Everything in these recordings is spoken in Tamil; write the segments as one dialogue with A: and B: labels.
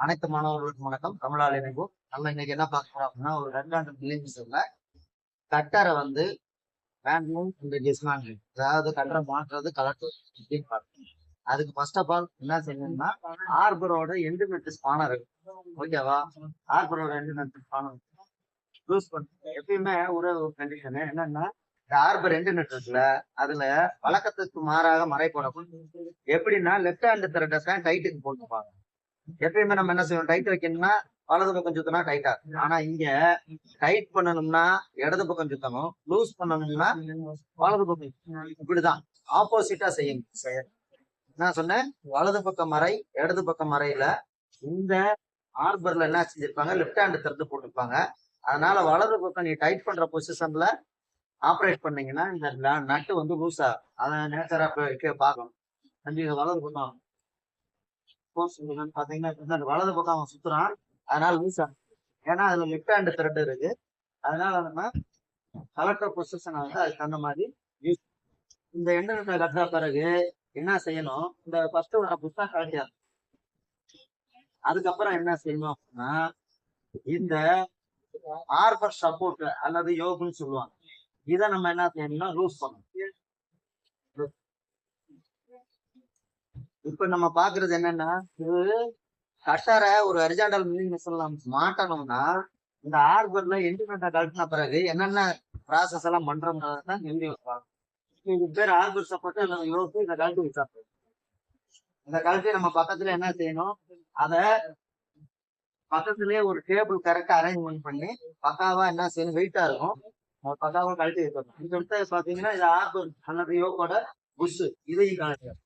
A: அனைத்து மாணவர்களுக்கும் வணக்கம். தமிழால் இணைவோம். நம்ம இன்னைக்கு என்ன பார்க்கிறோம் அப்படின்னா, ஒரு ரெண்டாண்டு பிள்ளைங்க கட்டரை வந்து வேன்லைன் இந்த டிஸ்மேண்டில், அதாவது கட்டரை மாற்றுறது கலெக்டர் அப்படின்னு பார்க்கணும். அதுக்கு ஃபர்ஸ்ட் ஆஃப் ஆல் என்ன செய்யணும்னா, ஆர்பரோட எண்டு மெட்டு ஸ்பானர் இருக்கு, ஓகேவா? ஆர்பரோட எண்டு மெட்டு ஸ்பானர் யூஸ் பண்ண எப்பயுமே ஒரு கண்டிஷன் என்னன்னா, இந்த ஆர்பர் எண்டு நெட் இருக்குல்ல, அதுல வழக்கத்துக்கு மாறாக மறை போடணும். எப்படின்னா, லெஃப்ட் ஹேண்ட் த்ரெட்டை தான் டைட்டுக்கு போட்டுப்பாங்க. எப்பயுமே நம்ம என்ன செய்வோம், டைட் வைக்கணும்னா வலது பக்கம் சுத்தினா டைட்டா இருக்கும். ஆனா இங்க டைட் பண்ணணும்னா இடது பக்கம் சுத்தணும், லூஸ் பண்ணணும்னா வலது பக்கம். இப்படிதான் ஆப்போசிட்டா செய்யணும். நான் சொன்னேன், வலது பக்கம் மறை இடது பக்கம் மறையில இந்த ஆர்பர்ல என்ன செஞ்சிருப்பாங்க, லெஃப்ட் ஹேண்ட் திறந்து போட்டிருப்பாங்க. அதனால வலது பக்கம் நீ டைட் பண்ற பொசிஷன்ல ஆப்ரேட் பண்ணீங்கன்னா இந்த நட்டு வந்து லூஸ் ஆகும். அதை நேச்சரா பார்க்கணும். வலது பக்கம் பாத்தீங்கன்னா வலது பக்கம் அவன் சுத்துறான், அதனால லூஸ் ஆகும். ஏன்னா அதுல லெஃப்ட் ஹேண்ட் த்ரெட் இருக்கு. அதனால நம்ம கலெக்டர் பொசிஷன் வந்து அதுக்கு தகுந்த மாதிரி யூஸ். இந்த எண்டர்நெட்டை கட்டுற பிறகு என்ன செய்யணும், இந்த ஃபர்ஸ்ட் வர புத்தகம் கலட்டியா, அதுக்கப்புறம் என்ன செய்யணும் அப்படின்னா, இந்த ஆர்பர் சப்போர்ட் அல்லது யோகுன்னு சொல்லுவாங்க, இதை நம்ம என்ன செய்யணும்னா லூஸ் பண்ணணும். இப்ப நம்ம பாக்குறது என்னன்னா, இது கட்டரை ஒரு ஹரிசாண்டல் மில்லிங் மிஷின்ல மாட்டணும்னா இந்த ஆர்பர்ல எண்டுமெண்டா கழட்டின பிறகு என்னென்ன ப்ராசஸ் எல்லாம் பண்றோம்ன்றதான் எழுதி வைப்பாங்க. இது பேர் ஆர்பர் சப்போர்ட் அல்லது யோகு. இந்த கழட்டி வச்சா, இந்த கழட்டி நம்ம பக்கத்துல என்ன செய்யணும், அத பக்கத்துலயே ஒரு டேபிள் கரெக்டா அரேஞ்ச்மெண்ட் பண்ணி பக்காவா என்ன செய்யணும், வெயிட்டா இருக்கும், பக்காவா கழட்டி வைக்கணும். இது அடுத்து பாத்தீங்கன்னா இது ஆர்பர் அல்லது யோகோட புஷ், இதையும் கழட்டி.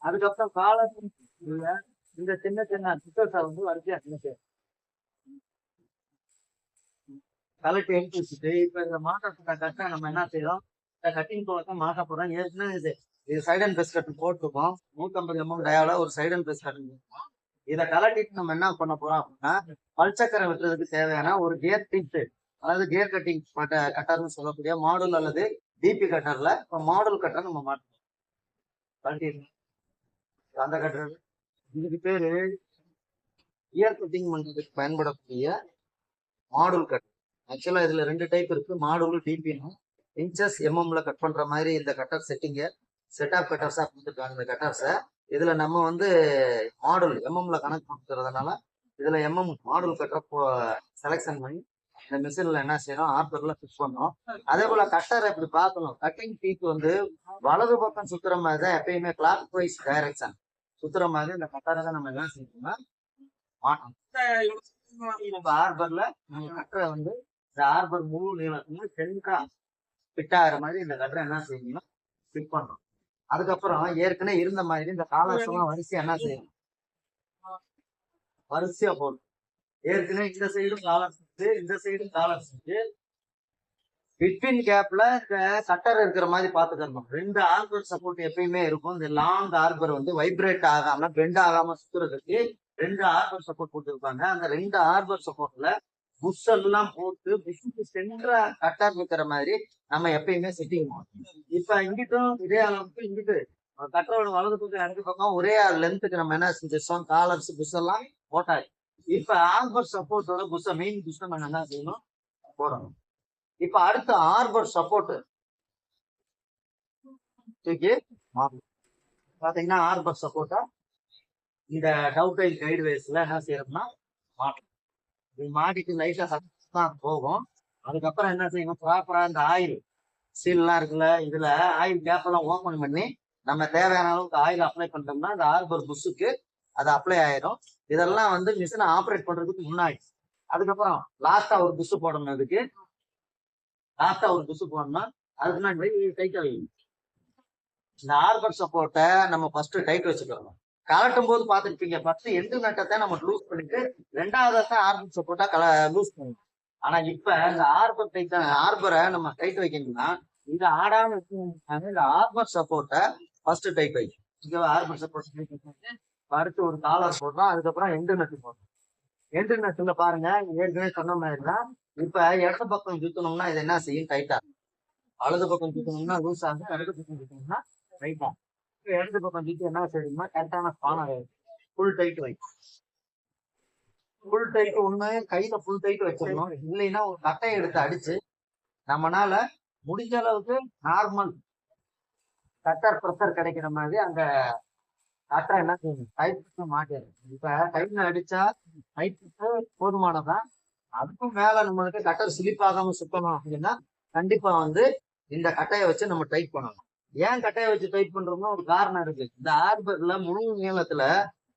A: அதுக்கப்புறம் காலர் இந்த சின்ன சின்ன சிஸ்டர்ஸை வந்து வரிசையா கலெக்ட் எடுத்து வச்சுட்டு, இப்ப இந்த மாட்டை கட்ட நம்ம என்ன செய்யறோம், இந்த கட்டிங் போதான் மாட்ட போறோம். ஏற்கனவே இது சைட் அண்ட் பெஸ்ட் கட் போட்டுருக்கோம். 150 mm டயால ஒரு சைட் அண்ட் பெஸ்ட் கட். இதை கலட்டிட்டு நம்ம என்ன பண்ண போறோம் அப்படின்னா, பல்சக்கரை வெட்டுறதுக்கு தேவையான ஒரு கியர் டிப், அதாவது கியர் கட்டிங் கட்டர்னு சொல்லக்கூடிய மாடல் அல்லது டிபி கட்டர்ல இப்போ மாடல் கட்டர் நம்ம மாட்டோம். கழட்டிடணும் அந்த கட்டர். இதுக்கு பேரு கியர் கட்டிங் பண்றதுக்கு பயன்படக்கூடிய மாடல் கட். ஆக்சுவலா இதுல 2 டைப் இருக்கு, மாடல் டிபின்னு. இன்ச்சஸ் எம்எம்ல கட் பண்ற மாதிரி இந்த கட்டர் செட்டிங்க செட் ஆஃப் கட்டர்ஸா கொடுத்துருக்காங்க. இந்த கட்டர்ஸை இதுல நம்ம வந்து மாடல் எம்எம்ல கனெக்ட் கொடுத்துறதுனால இதுல எம்எம் மாடல் கட்டர் செலக்ஷன் பண்ணி இந்த மிஷின்ல என்ன செய்யணும், ஆர்பர்ல ஃபிக்ஸ் பண்ணோம். அதே போல கட்டர் எப்படி பார்க்கணும், கட்டிங் டீப் வந்து வலது பக்கம் சுத்துற மாதிரி தான் எப்பயுமே கிளாக் வைஸ் டைரக்ஷன் சுத்துற மாதிரி இந்த கட்டரை தான் நம்ம என்ன செய்யணும்னா மாட்டோம். ஆர்பர்ல நம்ம கட்டரை வந்து இந்த ஆர்பர் முழு நீளத்துக்கு சென்டா ஃபிட் ஆகிற மாதிரி இந்த கட்டரை என்ன செய்யணும், ஃபிட் பண்றோம். அதுக்கப்புறம் ஏற்கனவே இருந்த மாதிரி இந்த காலர்ஸ் எல்லாம் வரிசையா என்ன செய்யணும், வரிசையா போடும். ஏற்கனவே இந்த சைடும் காலர்ஸ் இருக்கு, இந்த சைடும் காலர்ஸ் இருக்கு. பிட்வீன் கேப்ல இந்த கட்டர் இருக்கிற மாதிரி பாத்துக்கணும். 2 ஆர்பர் சப்போர்ட் எப்பயுமே இருக்கும். இந்த லாங் ஆர்பர் வந்து வைப்ரேட் ஆகாம பெண்ட் ஆகாம சுத்துறதுக்கு 2 ஆர்பர் சப்போர்ட் போட்டுருப்பாங்க. அந்த 2 ஆர்பர் சப்போர்ட்ல புஷ் எல்லாம் போட்டு புஷ்க்கு சென்டரா கட்டர் இருக்கிற மாதிரி நம்ம எப்பயுமே செட்டிங் பண்ணுவோம். இப்ப இங்கிட்டும் இதே அளவுக்கு இங்கிட்டு கட்டரோட வலது பக்கம் இடது பக்கம் ஒரே லென்த்துக்கு நம்ம என்ன செஞ்சோம், காலர்ஸ் புஷ் எல்லாம் போட்டாச்சு. இப்ப ஆர்பர் சப்போர்ட்டோட புஷ் மெயின் புஷ் நம்ம என்ன செய்யணும், போடணும். இப்ப அடுத்த ஆர்பர் சப்போர்ட் தூக்கி பாத்தீங்கன்னா ஆர்பர் சப்போர்ட்டா இந்த டவுடைல் கைடு வேஸ்ல என்ன செய்யறோம்னா மாட்டோம். இது மாட்டிட்டு லைட்டா தான் போகும். அதுக்கப்புறம் என்ன செய்யணும், ப்ராப்பரா இந்த ஆயில் சீல் எல்லாம் இருக்குல்ல, இதுல ஆயில் கேப் எல்லாம் ஓபன் பண்ணி நம்ம தேவையான அளவுக்கு ஆயில் அப்ளை பண்ணிட்டோம்னா இந்த ஆர்பர் புஷ்ஷுக்கு அது அப்ளை ஆயிடும். இதெல்லாம் வந்து மிஷினை ஆப்ரேட் பண்றதுக்கு முன்னாடி. அதுக்கப்புறம் லாஸ்டா ஒரு புஷ் போடணும். இதுக்கு லாஸ்டா ஒரு புஷ் போடணும். அதுக்கு முன்னாடி டைட்டா வைக்கணும். இந்த ஆர்பர் சப்போர்ட்டை நம்ம ஃபர்ஸ்ட் டைட் வச்சுக்கணும். கலட்டும் போது பார்த்துருப்பீங்க, ஃபர்ஸ்ட் எண்டு நட்டத்தை நம்ம லூஸ் பண்ணிட்டு 2வது ஆர்பர் சப்போர்ட்டா லூஸ் பண்ணணும். ஆனா இப்ப இந்த ஆர்பர் டைட் ஆர்பரை நம்ம டைட் வைக்கணும்னா இது ஆடாம இந்த ஆர்பர் சப்போர்ட்டை ஃபர்ஸ்ட் டைட் வைக்கும். இங்க ஆர்பர் சப்போர்ட் அடுத்து ஒரு காலர் போடுறோம். அதுக்கப்புறம் எண்டு நட்டு போடுறோம். எண்டு நட்டுல பாருங்க, ஏற்கனவே சொன்ன மாதிரி தான். இப்ப இடது பக்கம் சுத்தணும்னா இது என்ன செய்யும், டைட்டா. வலது பக்கம் சுத்தணும்னா லூஸ் ஆகும், இடது பக்கம் சுத்தணும்னா டைட்டா. இடது பக்கம் சுத்தி என்ன செய்யணும்னா கரெக்டான ஸ்பானர் ஃபுல் டைட் வைக்கும். ஃபுல் டைட் ஒண்ணு கையில ஃபுல் டைட் வச்சிடணும். இல்லைன்னா ஒரு கட்டையை எடுத்து அடிச்சு நம்மனால முடிஞ்ச அளவுக்கு நார்மல் கட்டர் ப்ரெஷர் கிடைக்கிற மாதிரி அந்த கட்டரை என்ன செய்யணும், டைட் பண்ண மாட்டேன். இப்ப டைட்ல அடிச்சா டைட் போதுமானதான். அதுக்கும் மேல நம்மளுக்கு கட்டர் ஸ்லிப் ஆகாம சுத்தணும் அப்படின்னா கண்டிப்பா வந்து இந்த கட்டையை வச்சு நம்ம டைட் பண்ணணும். ஏன் கட்டையை வச்சு டைட் பண்றோம்னா ஒரு காரணம் இருக்கு. இந்த ஆர்பர்ல முழு நீளத்துல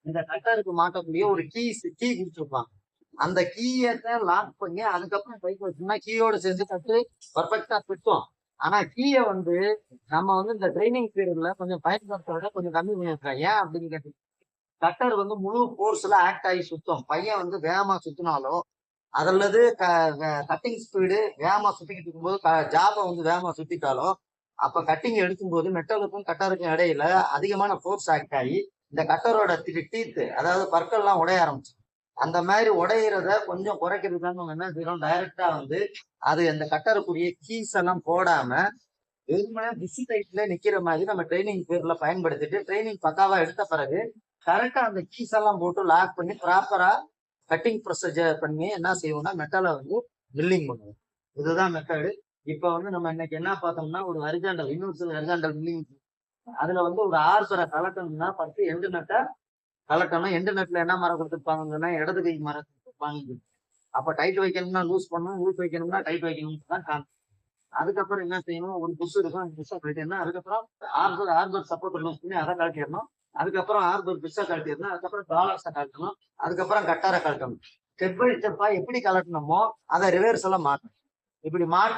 A: இந்த கட்டருக்கு மாட்டக்கூடிய ஒரு கீ கொடுத்துருப்பாங்க. அந்த கீயை லாக் பண்ணி அதுக்கப்புறம் டைட் வச்சோம்னா கீயோட சேர்ந்து கட்டு பர்ஃபெக்டா சுத்தம். ஆனா கீயை வந்து நம்ம வந்து இந்த ட்ரைனிங் பீரியட்ல கொஞ்சம் பயன்படுத்துறத கொஞ்சம் கம்மி பண்ணிருக்கோம். ஏன் அப்படின்னு கேட்டீங்க, கட்டர் வந்து முழு போர்ஸ்ல ஆக்ட் ஆகி சுத்தம். பையன் வந்து வேகமா சுத்தினாலோ அதல்லது கட்டிங் ஸ்பீடு வேகமா சுத்திக்கிட்டு இருக்கும்போது ஜாபை வந்து வேகமா சுத்திட்டாலும் அப்ப கட்டிங் எடுக்கும்போது மெட்டலுக்கும் கட்டருக்கும் இடையில அதிகமான ஃபோர்ஸ் ஆக்ட் ஆகி இந்த கட்டரோட டீத்து, அதாவது பற்கள்லாம் உடைய ஆரம்பிச்சு. அந்த மாதிரி உடையிறத கொஞ்சம் குறைக்கிறதுக்காக நம்ம என்ன செய்யறோம், டைரக்டா வந்து அது அந்த கட்டருக்குரிய கீஸ் எல்லாம் போடாம வெறுமனே பிஸி டைட்ல நிக்கிற மாதிரி நம்ம ட்ரைனிங் பேர்ல பயன்படுத்திட்டு ட்ரைனிங் பக்காவா எடுத்த பிறகு கரெக்டா அந்த கீஸ் எல்லாம் போட்டு லாக் பண்ணி ப்ராப்பரா கட்டிங் ப்ரொசீஜர் பண்ணி என்ன செய்வோம்னா மெட்டலை வந்து மில்லிங் பண்ணுவோம். இதுதான் மெத்தடு. இப்ப வந்து நம்ம இன்னைக்கு என்ன பார்த்தோம்னா ஒரு ஹரிசாண்டல், யூனிவர்சல் ஹரிசாண்டல் மில்லிங். அதுல வந்து ஒரு ஆர்பரை கலட்டணும்னா ஃபர்ஸ்ட் எண்டு நட்டை கலட்டணும். எண்டு நட்டுல என்ன மரம் கொடுத்துருப்பாங்கன்னா இடது கை மரம் கொடுத்துருப்பாங்க. அப்ப டைட் வைக்கணும்னா லூஸ் பண்ணணும், லூஸ் வைக்கணும்னா டைட் வைக்கணும்னு தான் காணும். அதுக்கப்புறம் என்ன செய்யணும், ஒரு புஷ் இருக்கும், அந்த புஷ்ஷை கழட்டிடணும். அதுக்கப்புறம் ஆர்பர் சப்போர்ட் லூஸ் பண்ணி அதை கழட்டிடணும். அதுக்கப்புறம் ஆர்பர் பிஷ்ஷை கழட்டிடணும். அதுக்கப்புறம் டாலர்ஸை கழட்டணும். அதுக்கப்புறம் கட்டாரை கழட்டணும். ஸ்டெப் பை ஸ்டெப்பா எப்படி கலட்டணுமோ அதை ரிவர்ஸ் எல்லாம் மாற்றணும். இப்படி மாற்றி